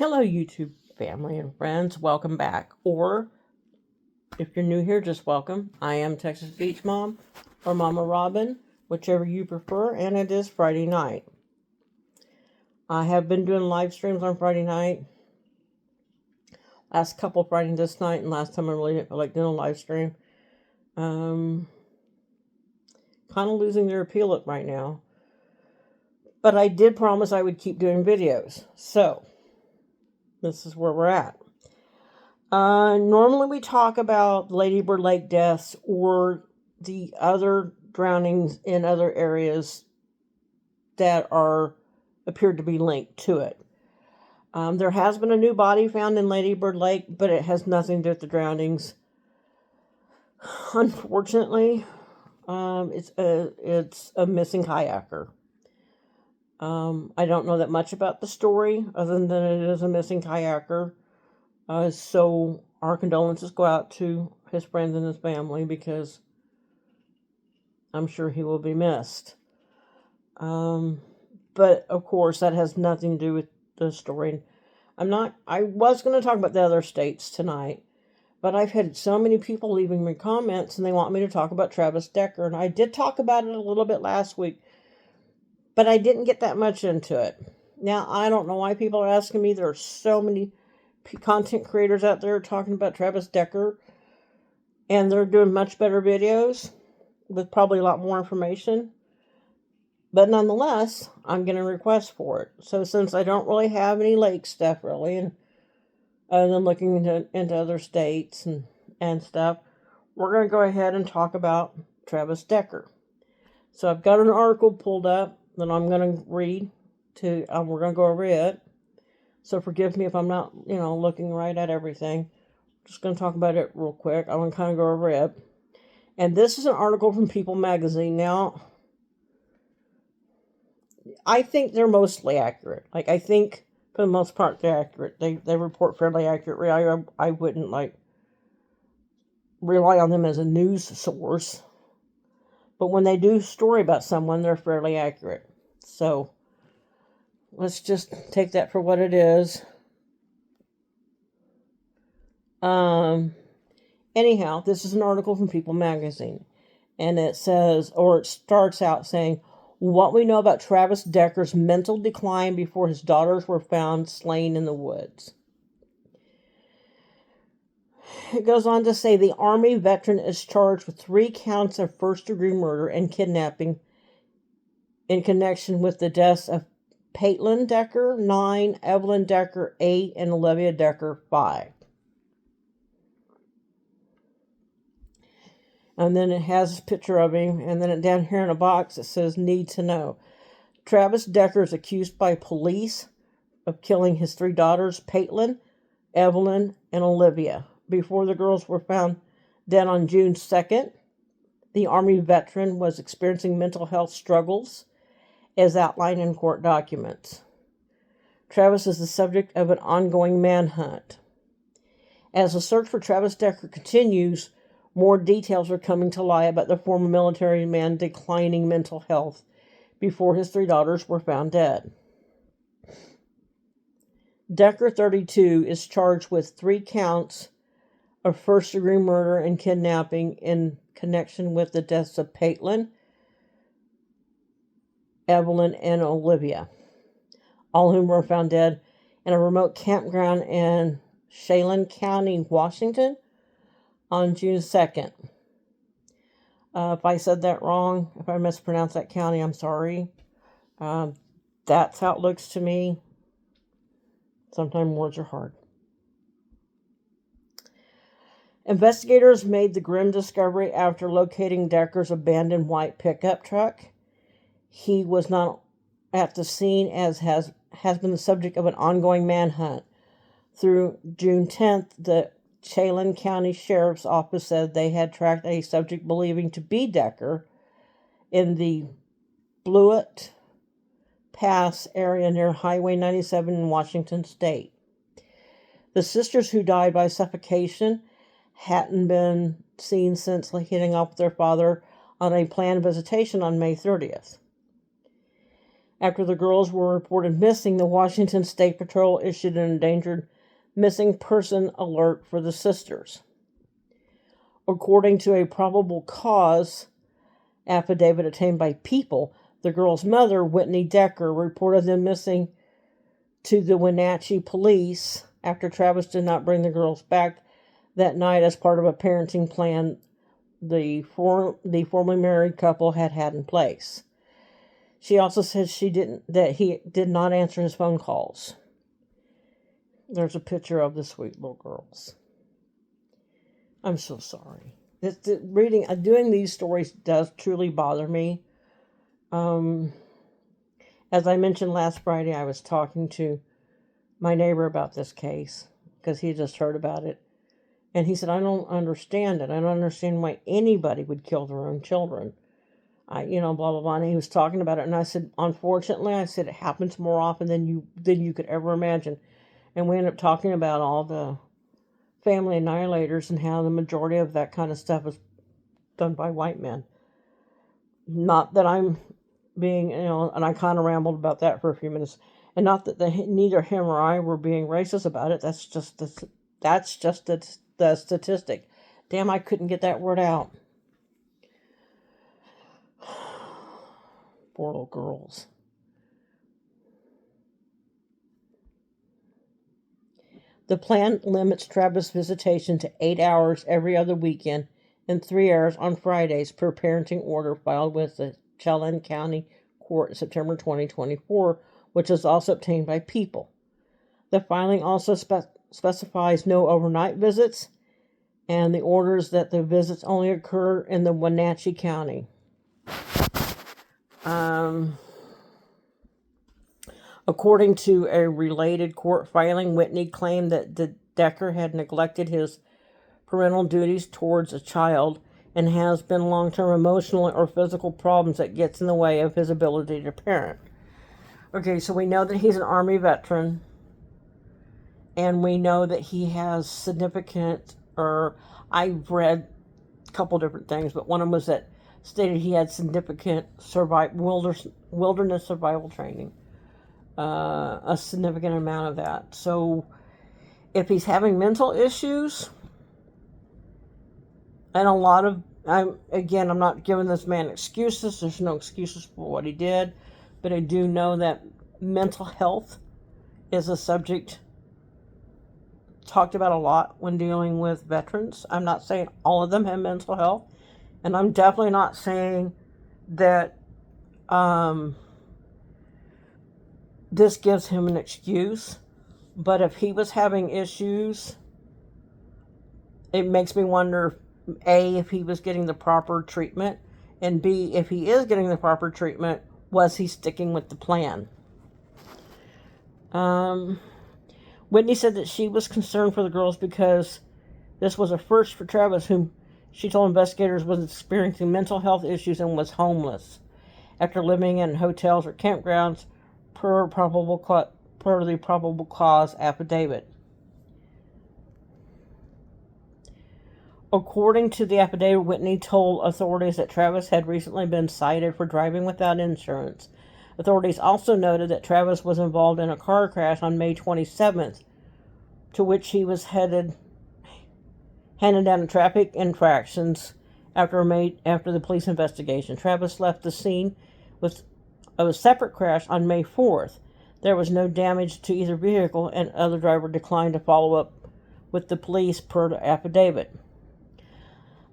Hello, YouTube family and friends. Welcome back. Or if you're new here, just welcome. I am Texas Beach Mom or Mama Robin, whichever you prefer, and it is Friday night. I have been doing live streams on Friday night. Last couple Friday this night, and last time I really didn't feel like doing a live stream. Kind of losing their appeal right now. But I did promise I would keep doing videos. So, this is where we're at. Normally we talk about Lady Bird Lake deaths or the other drownings in other areas that appeared to be linked to it. There has been a new body found in Lady Bird Lake, but it has nothing to do with the drownings. Unfortunately, it's a missing kayaker. I don't know that much about the story other than it is a missing kayaker. So our condolences go out to his friends and his family because I'm sure he will be missed. But of course that has nothing to do with the story. I was going to talk about the other states tonight, but I've had so many people leaving me comments and they want me to talk about Travis Decker. And I did talk about it a little bit last week, but I didn't get that much into it. Now, I don't know why people are asking me. There are so many content creators out there talking about Travis Decker, and they're doing much better videos with probably a lot more information. But nonetheless, I'm getting requests for it. So since I don't really have any lake stuff really, and other than looking into other states and stuff, we're going to go ahead and talk about Travis Decker. So I've got an article pulled up that I'm going to read we're going to go over it. So forgive me if I'm not, looking right at everything. I'm just going to talk about it real quick. I want to kind of go over it. And this is an article from People Magazine. Now, I think they're mostly accurate. I think for the most part they're accurate. They report fairly accurately. I wouldn't rely on them as a news source. But when they do a story about someone, they're fairly accurate. So let's just take that for what it is. Anyhow, this is an article from People Magazine. And it starts out saying, what we know about Travis Decker's mental decline before his daughters were found slain in the woods. It goes on to say the Army veteran is charged with 3 counts of first-degree murder and kidnapping in connection with the deaths of Patelyn Decker, 9, Evelyn Decker, 8, and Olivia Decker, 5. And then it has a picture of him, and then down here in a box it says, need to know. Travis Decker is accused by police of killing his 3 daughters, Patelyn, Evelyn, and Olivia, before the girls were found dead on June 2nd. The Army veteran was experiencing mental health struggles, as outlined in court documents. Travis is the subject of an ongoing manhunt. As the search for Travis Decker continues, more details are coming to light about the former military man declining mental health before his 3 daughters were found dead. Decker, 32, is charged with 3 counts of first-degree murder and kidnapping in connection with the deaths of Patelyn, Evelyn, and Olivia, all of whom were found dead in a remote campground in Chelan County, Washington, on June 2nd. If I said that wrong, if I mispronounced that county, I'm sorry. That's how it looks to me. Sometimes words are hard. Investigators made the grim discovery after locating Decker's abandoned white pickup truck. He was not at the scene, as has been the subject of an ongoing manhunt. Through June 10th, the Chelan County Sheriff's Office said they had tracked a subject believing to be Decker in the Blewett Pass area near Highway 97 in Washington State. The sisters, who died by suffocation, hadn't been seen since hitting off with their father on a planned visitation on May 30th. After the girls were reported missing, the Washington State Patrol issued an endangered missing person alert for the sisters. According to a probable cause affidavit obtained by People, the girls' mother, Whitney Decker, reported them missing to the Wenatchee police after Travis did not bring the girls back that night as part of a parenting plan the formerly married couple had in place. She also said that he did not answer his phone calls. There's a picture of the sweet little girls. I'm so sorry. Doing these stories does truly bother me. As I mentioned last Friday, I was talking to my neighbor about this case because he just heard about it. And he said, I don't understand it. I don't understand why anybody would kill their own children. Blah, blah, blah. And he was talking about it. And I said, unfortunately, it happens more often than you could ever imagine. And we ended up talking about all the family annihilators and how the majority of that kind of stuff is done by white men. Not that I'm being, and I kind of rambled about that for a few minutes. And not that neither him or I were being racist about it. That's just the statistic. Damn, I couldn't get that word out. Poor little girls. The plan limits Travis' visitation to 8 hours every other weekend and 3 hours on Fridays per parenting order filed with the Chelan County Court in September 2024, which is also obtained by People. The filing also specifies no overnight visits, and the orders that the visits only occur in the Wenatchee County. According to a related court filing, Whitney claimed that Decker had neglected his parental duties towards a child and has been long-term emotional or physical problems that gets in the way of his ability to parent. Okay, so we know that he's an Army veteran, and we know that he has significant, I've read a couple different things, but one of them was that stated he had significant wilderness survival training. A significant amount of that. So if he's having mental issues, and I'm not giving this man excuses. There's no excuses for what he did, but I do know that mental health is a subject talked about a lot when dealing with veterans. I'm not saying all of them have mental health, and I'm definitely not saying that this gives him an excuse, but if he was having issues, it makes me wonder, A, if he was getting the proper treatment, and B, if he is getting the proper treatment, was he sticking with the plan? Whitney said that she was concerned for the girls because this was a first for Travis, whom she told investigators was experiencing mental health issues and was homeless after living in hotels or campgrounds per the probable cause affidavit. According to the affidavit, Whitney told authorities that Travis had recently been cited for driving without insurance. Authorities also noted that Travis was involved in a car crash on May 27th, to which he was handed down traffic infractions after the police investigation. Travis left the scene of a separate crash on May 4th. There was no damage to either vehicle, and other driver declined to follow up with the police per the affidavit.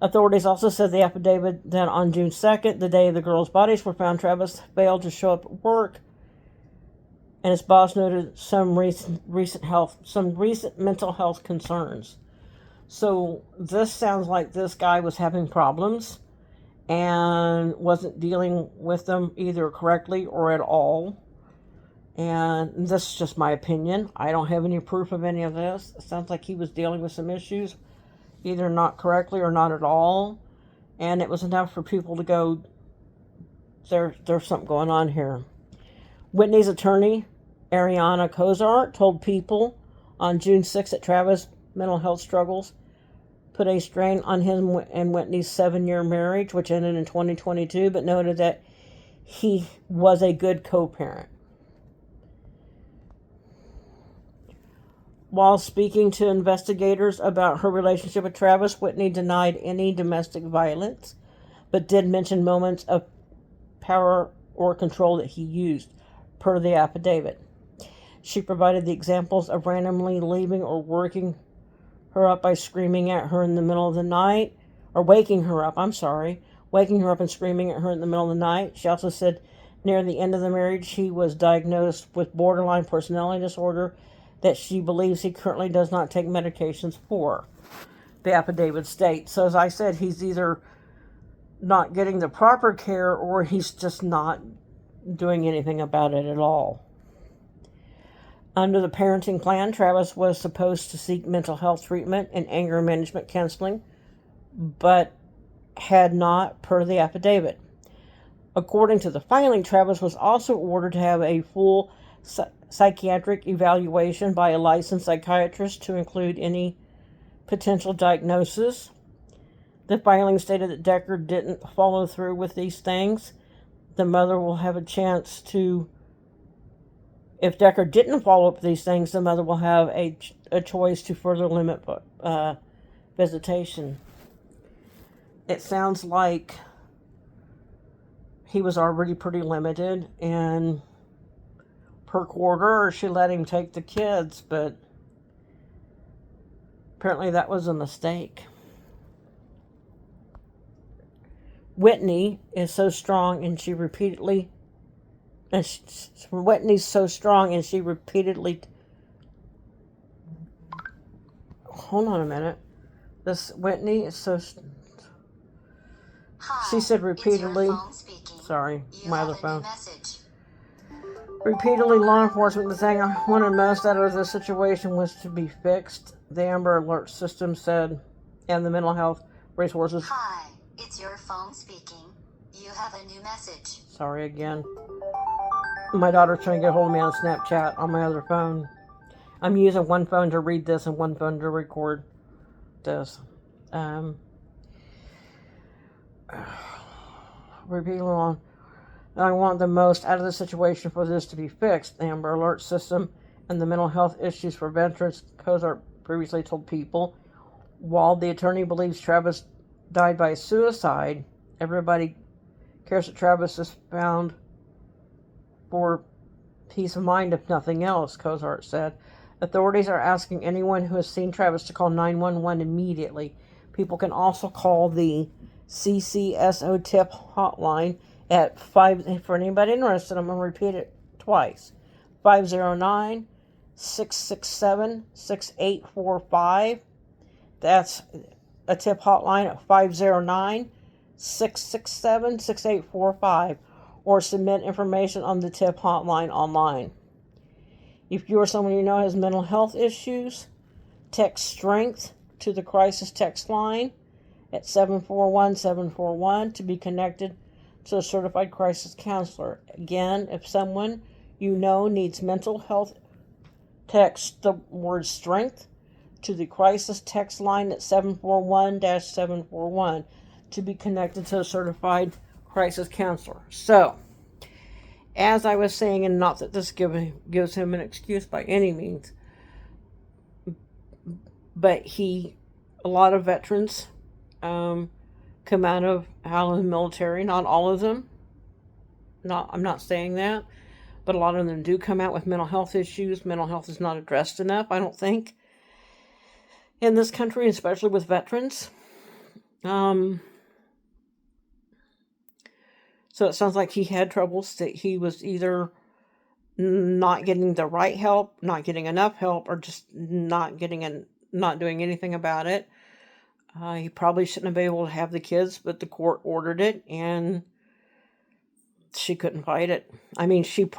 Authorities also said the affidavit that on June 2nd, the day the girls' bodies were found, Travis failed to show up at work, and his boss noted some recent mental health concerns. So this sounds like this guy was having problems and wasn't dealing with them either correctly or at all. And this is just my opinion. I don't have any proof of any of this. It sounds like he was dealing with some issues, either not correctly or not at all. And it was enough for people to go, there's something going on here. Whitney's attorney, Ariana Kozar, told People on June 6th that Travis' mental health struggles put a strain on him and Whitney's 7-year marriage, which ended in 2022, but noted that he was a good co-parent. While speaking to investigators about her relationship with Travis, Whitney denied any domestic violence, but did mention moments of power or control that he used, per the affidavit. She provided the examples of randomly leaving or waking her up and screaming at her in the middle of the night. She also said near the end of the marriage he was diagnosed with borderline personality disorder that she believes he currently does not take medications for, the affidavit states. So as I said, he's either not getting the proper care or he's just not doing anything about it at all. Under the parenting plan, Travis was supposed to seek mental health treatment and anger management counseling, but had not, per the affidavit. According to the filing, Travis was also ordered to have a full psychiatric evaluation by a licensed psychiatrist to include any potential diagnosis. The filing stated that Decker didn't follow through with these things. The mother will have a chance to, if Decker didn't follow up with these things, the mother will have a choice to further limit visitation. It sounds like he was already pretty limited, and per quarter she let him take the kids, but apparently that was a mistake. Whitney is so strong and she repeatedly hold on a minute. This Whitney is so Hi, she said repeatedly, it's your phone speaking. sorry, You my have other a phone. new message. Repeatedly, law enforcement, the thing I wanted most out of this situation was to be fixed, the Amber Alert system said, and the mental health resources. Hi, it's your phone speaking. You have a new message. Sorry again. My daughter's trying to get hold of me on Snapchat on my other phone. I'm using one phone to read this and one phone to record this. Repeatedly on. I want the most out of the situation for this to be fixed. The Amber Alert system and the mental health issues for veterans, Cozart previously told People. While the attorney believes Travis died by suicide, everybody cares that Travis is found for peace of mind, if nothing else, Cozart said. Authorities are asking anyone who has seen Travis to call 911 immediately. People can also call the CCSO tip hotline at 5, for anybody interested, I'm going to repeat it twice, 509-667-6845. That's a tip hotline at 509-667-6845, or submit information on the tip hotline online. If you or someone you know has mental health issues, text STRENGTH to the crisis text line at 741-741 to be connected to a certified crisis counselor. Again, if someone you know needs mental health, text the word STRENGTH to the crisis text line at 741-741 to be connected to a certified crisis counselor. So, as I was saying, and not that this gives him an excuse by any means, but a lot of veterans come out of the military, not all of them. I'm not saying that, but a lot of them do come out with mental health issues. Mental health is not addressed enough, I don't think, in this country, especially with veterans. So it sounds like he had troubles, that he was either not getting the right help, not getting enough help, or just not doing anything about it. He probably shouldn't have been able to have the kids, but the court ordered it, and she couldn't fight it. I mean, I'm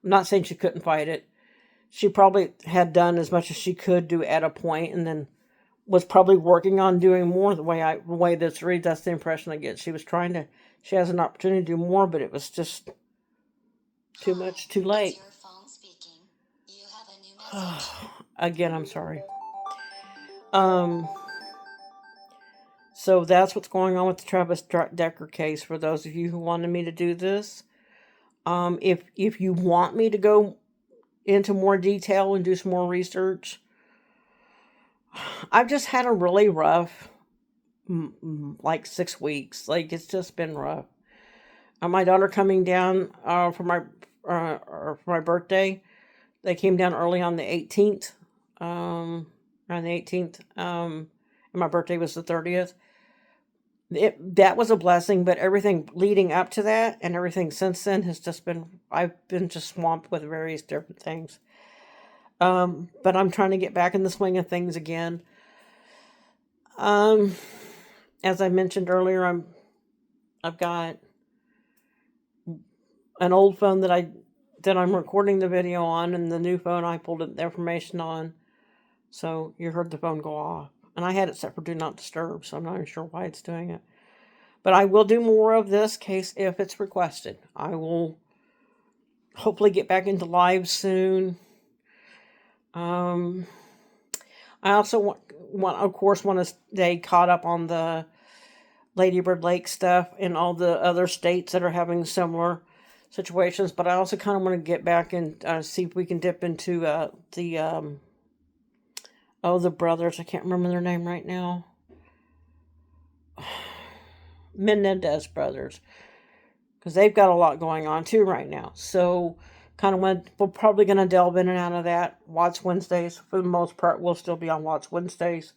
not saying she couldn't fight it. She probably had done as much as she could do at a point, and then was probably working on doing more. The way this reads, that's the impression I get. She has an opportunity to do more, but it was just too much, too late. It's your phone speaking. You have a new message. Again, I'm sorry. So that's what's going on with the Travis Decker case. For those of you who wanted me to do this, if you want me to go into more detail and do some more research, I've just had a really rough, like 6 weeks. Like, it's just been rough. My daughter coming down for my birthday. They came down early on the 18th. Around the 18th. And my birthday was the 30th. That was a blessing, but everything leading up to that and everything since then has just been, I've been just swamped with various different things. But I'm trying to get back in the swing of things again. As I mentioned earlier, I've got an old phone that I'm recording the video on, and the new phone I pulled the information on. So you heard the phone go off. And I had it set for Do Not Disturb, so I'm not even sure why it's doing it. But I will do more of this case if it's requested. I will hopefully get back into live soon. I also want to stay caught up on the Lady Bird Lake stuff and all the other states that are having similar situations. But I also kind of want to get back and see if we can dip into the brothers. I can't remember their name right now. Menendez brothers. Because they've got a lot going on too right now. So we're probably going to delve in and out of that. Watch Wednesdays. For the most part, we'll still be on Watch Wednesdays.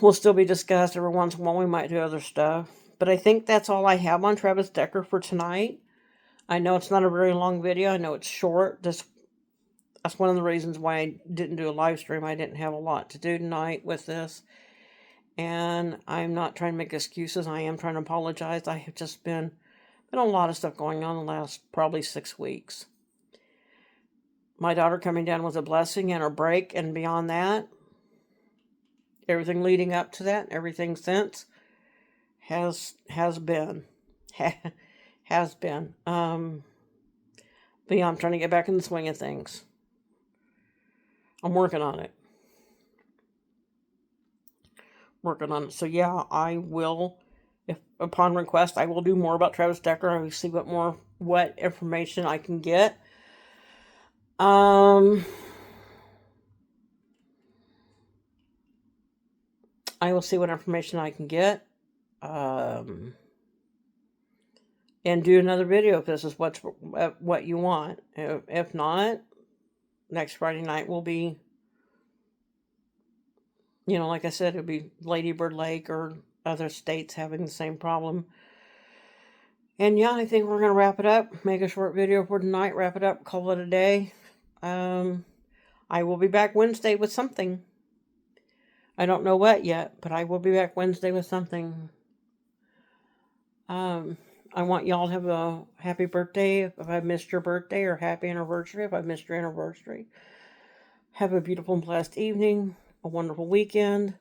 We'll still be discussed. Every once in a while we might do other stuff. But I think that's all I have on Travis Decker for tonight. I know it's not a very long video. I know it's short. That's one of the reasons why I didn't do a live stream. I didn't have a lot to do tonight with this. And I'm not trying to make excuses. I am trying to apologize. I have just been a lot of stuff going on the last probably 6 weeks. My daughter coming down was a blessing and a break. And beyond that, everything leading up to that, everything since has been. Has been. But yeah, I'm trying to get back in the swing of things. I'm working on it. So yeah, I will, if upon request, I will do more about Travis Decker. I will see what information I can get. I will see what information I can get. And do another video if this is what you want. If not, next Friday night will be, like I said, it'll be Lady Bird Lake or other states having the same problem. And yeah, I think we're going to wrap it up. Make a short video for tonight. Wrap it up. Call it a day. I will be back Wednesday with something. I don't know what yet, but I will be back Wednesday with something. I want y'all to have a happy birthday if I missed your birthday, or happy anniversary if I missed your anniversary. Have a beautiful and blessed evening, a wonderful weekend.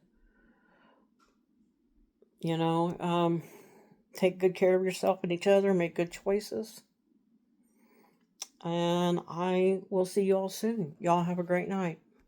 Take good care of yourself and each other, make good choices. And I will see you all soon. Y'all have a great night.